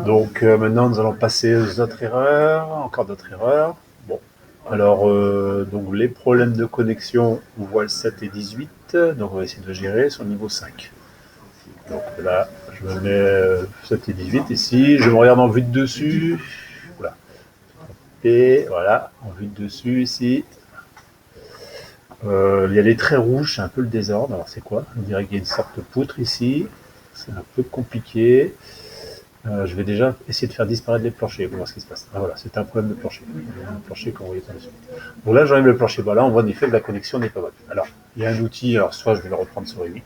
Donc maintenant, nous allons passer aux autres erreurs, encore d'autres erreurs. Bon, alors donc les problèmes de connexion, on voit le 7 et 18, donc on va essayer de gérer sur le niveau 5. Donc là, je me mets 7 et 18 ici, je me regarde en vue de dessus. Voilà. Et voilà, en vue de dessus ici. Il y a les traits rouges, c'est un peu le désordre. Alors c'est quoi? On dirait qu'il y a une sorte de poutre ici. C'est un peu compliqué. Je vais déjà essayer de faire disparaître les planchers pour voir ce qui se passe. Ah, voilà, c'est un problème de plancher. Un plancher qu'on voyait par dessus. Donc là, j'enlève le plancher. Voilà, on voit en effet que la connexion n'est pas bonne. Alors, il y a un outil, alors soit je vais le reprendre sur E8.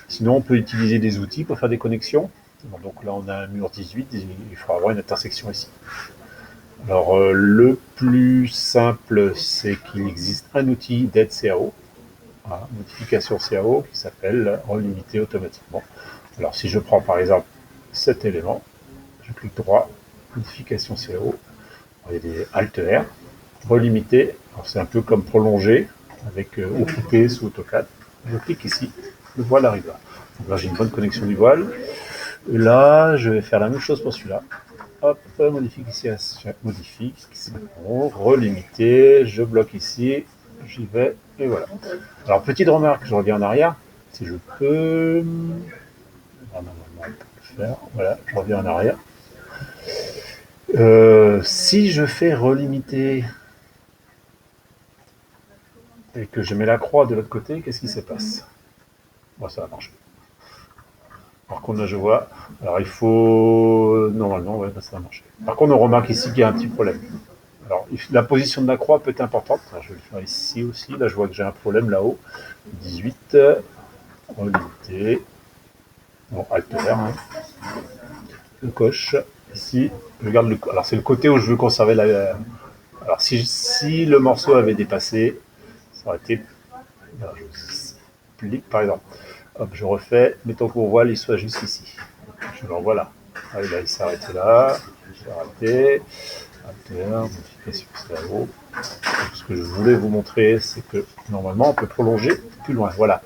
Sinon, on peut utiliser des outils pour faire des connexions. Bon, donc là, on a un mur 18, il faudra avoir une intersection ici. Alors, le plus simple, c'est qu'il existe un outil d'aide CAO, voilà, modification CAO, qui s'appelle relimiter automatiquement. Alors, si je prends par exemple cet élément, je clique droit, modification CAO, il y a des Alt R, relimiter, c'est un peu comme prolonger avec occupé sous AutoCAD. Je clique ici, le voile arrive là. Donc là j'ai une bonne connexion du voile. Et là, je vais faire la même chose pour celui-là. Hop, modification, relimiter, je bloque ici, j'y vais, et voilà. Alors, petite remarque, je reviens en arrière, si je peux. Normalement, on peut le faire. Voilà, je reviens en arrière. Si je fais relimiter et que je mets la croix de l'autre côté, qu'est-ce qui se passe? Bon, ça va marcher. Par contre, là, je vois. Alors, il faut. Normalement, ouais, ça va marcher. Par contre, on remarque ici qu'il y a un petit problème. Alors, la position de la croix peut être importante. Alors, je vais le faire ici aussi. Là, je vois que j'ai un problème là-haut. 18. Relimiter. Bon, Alt R. Hein. Je coche. Ici, je garde le. Alors, c'est le côté où je veux conserver la. Alors, si le morceau avait dépassé, ça aurait été. Alors, je explique, par exemple. Hop, je refais. Mettons qu'on voile, il soit juste ici. Je l'envoie là. Ah, là, il s'est arrêté là. Il s'est arrêté. Modification CAO. Ce que je voulais vous montrer, c'est que normalement, on peut prolonger plus loin. Voilà.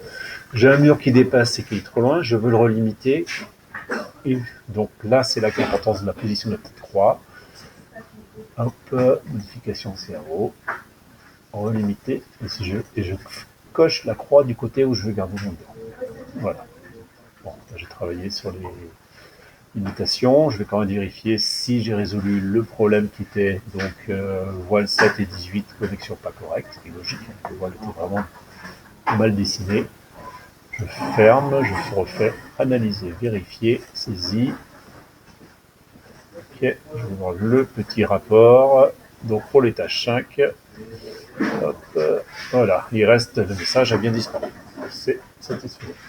J'ai un mur qui dépasse et qui est trop loin. Je veux le relimiter. Et donc là, c'est là l'importance de la position de la petite croix. Hop, modification CAO. Relimiter. Et je coche la croix du côté où je veux garder mon mur. Voilà. Bon, j'ai travaillé sur les limitations. Je vais quand même vérifier si j'ai résolu le problème qui était donc voile 7 et 18, connexion pas correcte. C'est logique, le voile était vraiment mal dessiné. Je ferme, je refais analyser, vérifier, saisie. Ok, je vais voir le petit rapport. Donc pour les tâches 5, hop, voilà, il reste le message a bien disparu. C'est satisfait.